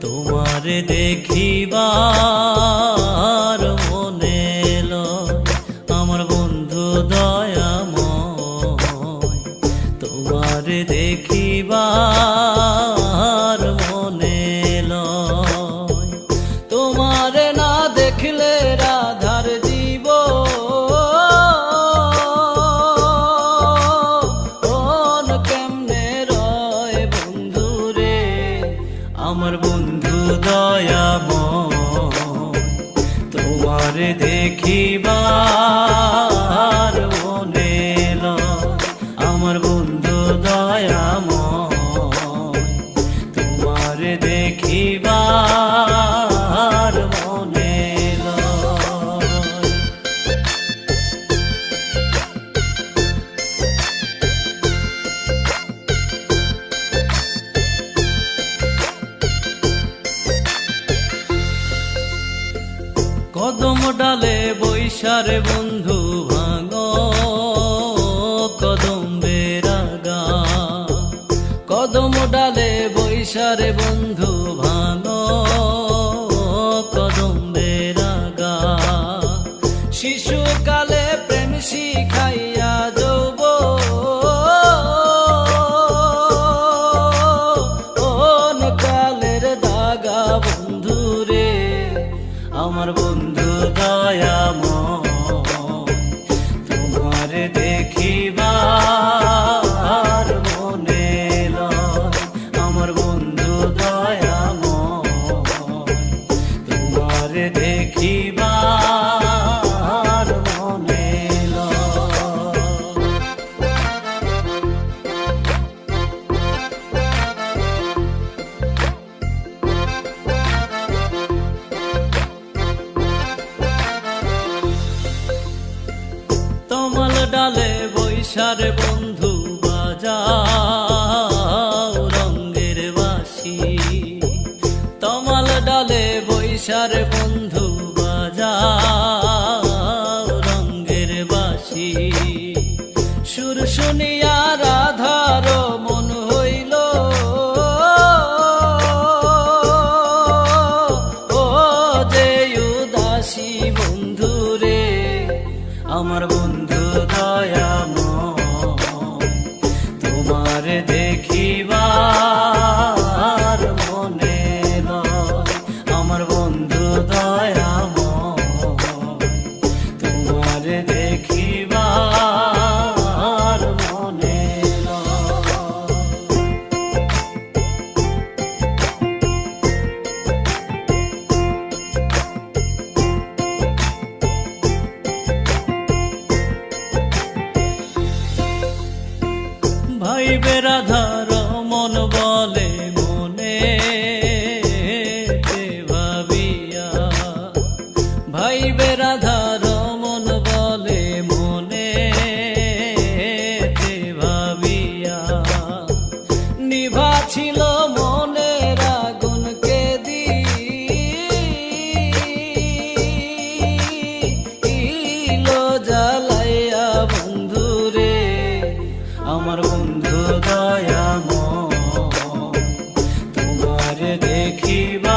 তোমারে দেখিবার মনে লয় আমার বন্ধু দয়াময়, তোমারে দেখিবার মনে লয়। তোমারে না দেখলে রাধার জীব কেমনে রয় বন্ধুরে, আমার বন্ধু দয়াময়, তোমারে দেখিবার মনে লয় আমার বন্ধু দয়াময়, তোমারে দেখিবার মনে লয়। কদম ডালে বৈশারে বন্ধু ভাঙো কদম বেরাগা, কদম ডালে বৈশারে বন্ধু ভাঙো কদম বেরাগা। শিশুকালে প্রেম শিখাইয়া যৌব কালের দাগা বন্ধুরে, আমার বন্ধু দয়াময়, তোমারে দেখিবার মনে লয় আমার বন্ধু দয়াময়, তোমারে দেখিবার মনে লয়। তমাল ডালে বৈশারে বন্ধু বাজাও রঙ্গের বাঁশি, তমাল ডালে বৈশারে বন্ধু বাজাও রঙ্গের বাঁশি। সুর শুনিয়া রাধার মন হইল ও যে উদাসী বন্ধুরে, আমার বন্ধু দয়াময়, তোমারে দেখিবার মনে লয় আমার বন্ধু দয়াময়, তোমারে দেখিবার মনে লয়। ভাই বেরাধার মন বলে মনে ভাবিয়া, ভাই বেরাধার মন বলে মনে ভাবিয়া। নিভা ছিল মনের আগুনকে দিল জ্বালাইয়া বন্ধুরে, আমার বন্ধু দয়াময়, তোমারে দেখিবা